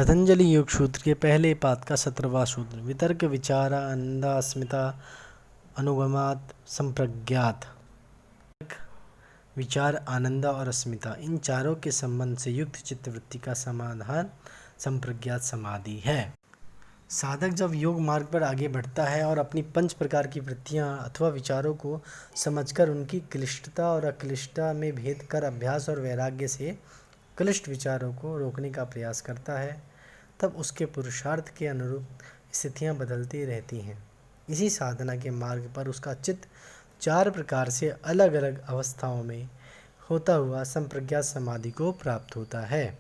पतंजलि योग सूत्र के पहले पाद का 17वां सूत्र। वितर्क विचार आनंद अस्मिता अनुगमात संप्रज्ञात। विचार, आनंद और अस्मिता, इन चारों के संबंध से युक्त चित्तवृत्ति का समाधान संप्रज्ञात समाधि है। साधक जब योग मार्ग पर आगे बढ़ता है और अपनी 5 प्रकार की वृत्तियां अथवा विचारों को समझकर उनकी क्लिष्टता और अक्लिष्टता में भेद कर अभ्यास और वैराग्य से क्लिष्ट विचारों को रोकने का प्रयास करता है, तब उसके पुरुषार्थ के अनुरूप स्थितियां बदलती रहती हैं। इसी साधना के मार्ग पर उसका चित्त 4 प्रकार से अलग अलग अवस्थाओं में होता हुआ संप्रज्ञात समाधि को प्राप्त होता है।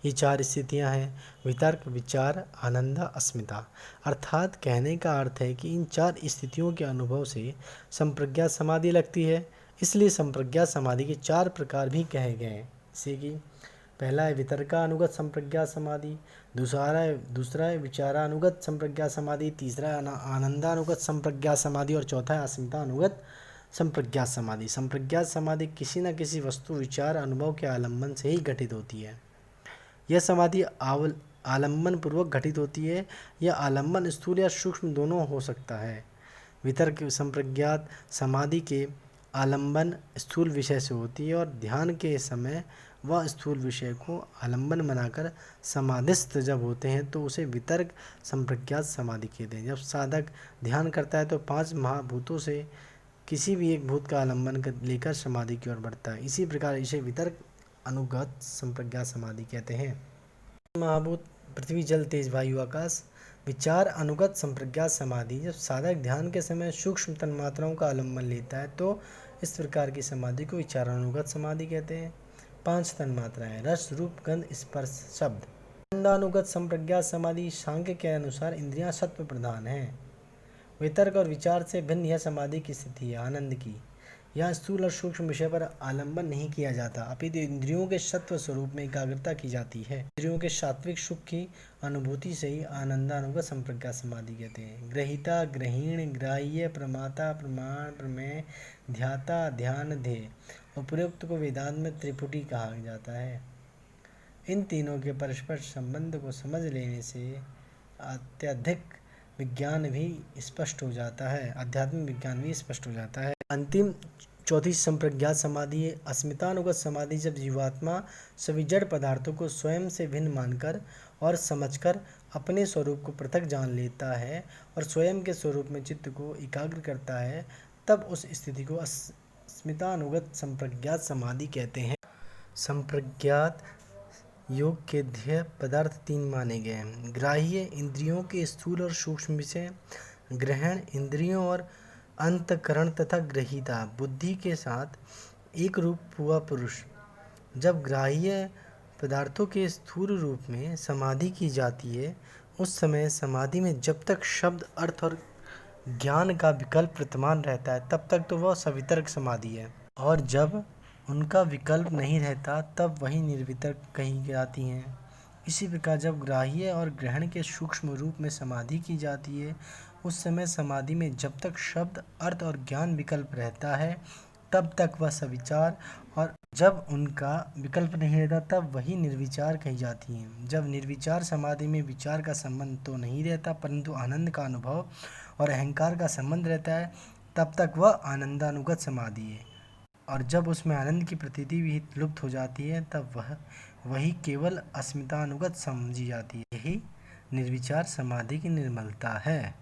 ये 4 स्थितियां हैं वितर्क, विचार, आनंद, अस्मिता। अर्थात कहने का अर्थ है कि इन 4 स्थितियों के अनुभव से संप्रज्ञात समाधि लगती है, इसलिए संप्रज्ञात समाधि के 4 प्रकार भी कहे गए हैं। जैसे कि पहला है वितर्कानुगत संप्रज्ञात समाधि, दूसरा है विचारानुगत संप्रज्ञात समाधि, तीसरा है आनंदानुगत संप्रज्ञात समाधि और चौथा है अस्मितानुगत संप्रज्ञात समाधि। संप्रज्ञात समाधि किसी न किसी वस्तु, विचार, अनुभव के आलम्बन से ही घटित होती है। यह समाधि आलम्बन पूर्वक घटित होती है। यह आलम्बन स्थूल या सूक्ष्म दोनों हो सकता है। वितर्क संप्रज्ञात समाधि के आलम्बन स्थूल विषय से होती है और ध्यान के समय वह स्थूल विषय को आलम्बन बनाकर समाधिस्थ जब होते हैं तो उसे वितर्क संप्रज्ञात समाधि कहते हैं। जब साधक ध्यान करता है तो 5 महाभूतों से किसी भी एक भूत का आलम्बन लेकर समाधि की ओर बढ़ता है। इसी प्रकार इसे वितर्क अनुगत संप्रज्ञात समाधि कहते हैं। महाभूत पृथ्वी, जल, तेज, वायु, आकाश। विचार अनुगत संप्रज्ञात समाधि, जब साधक ध्यान के समय सूक्ष्म तन्मात्राओं का आलम्बन लेता है तो इस प्रकार की समाधि को विचारानुगत समाधि कहते हैं। 5 तन्मात्राएं रस, रूप, गंध, स्पर्श, शब्द। आनंदानुगत संप्रज्ञात समाधि, सांख्य के अनुसार इंद्रियां सत्व प्रधान हैं। वितर्क और विचार से भिन्न यह समाधि की स्थिति है आनंद की। यहाँ स्थूल और सूक्ष्म विषय पर आलम्बन नहीं किया जाता, अपितु इंद्रियों के सत्व स्वरूप में एकाग्रता की जाती है। इंद्रियों के सात्विक सुख की अनुभूति से ही आनंदानुगत संप्रज्ञात समाधि कहते हैं। ग्रहीता, ग्रहीण, ग्राह्य, प्रमाता, प्रमाण, प्रमेय, ध्याता, ध्यान, ध्येय। उपरोक्त को वेदांत में त्रिपुटी कहा जाता है। इन तीनों के परस्पर संबंध को समझ लेने से अत्यधिक विज्ञान भी स्पष्ट हो जाता है, आध्यात्मिक विज्ञान भी स्पष्ट हो जाता है। अंतिम चौथी संप्रज्ञात समाधि है अस्मितानुगत समाधि, जब जीवात्मा सभी जड़ पदार्थों को स्वयं से भिन्न मानकर और समझकर अपने स्वरूप को पृथक जान लेता है और स्वयं के स्वरूप में चित्त को एकाग्र करता है, तब उस स्थिति को अस्मितानुगत संप्रज्ञात समाधि कहते हैं। संप्रज्ञात योग के ध्येय पदार्थ 3 माने गए हैं। ग्राह्य, इंद्रियों के स्थूल और सूक्ष्म विषय। ग्रहण, इंद्रियों और अंतःकरण तथा ग्रहीता, बुद्धि के साथ एक रूप हुआ पुरुष। जब ग्राह्य पदार्थों के स्थूल रूप में समाधि की जाती है, उस समय समाधि में जब तक शब्द, अर्थ और ज्ञान का विकल्प वर्तमान रहता है तब तक तो वह सवितर्क समाधि है, और जब उनका विकल्प नहीं रहता तब वही निर्वितर्क कही जाती हैं। इसी प्रकार जब ग्राह्य और ग्रहण के सूक्ष्म रूप में समाधि की जाती है, उस समय समाधि में जब तक शब्द, अर्थ और ज्ञान विकल्प रहता है तब तक वह सविचार, और जब उनका विकल्प नहीं रहता तब वही निर्विचार कही जाती हैं। जब निर्विचार समाधि में विचार का संबंध तो नहीं रहता परंतु आनंद का अनुभव और अहंकार का संबंध रहता है, तब तक वह आनंदानुगत समाधि है, और जब उसमें आनंद की प्रतीति भी लुप्त हो जाती है तब वही केवल अस्मितानुगत समझी जाती है। यही निर्विचार समाधि की निर्मलता है।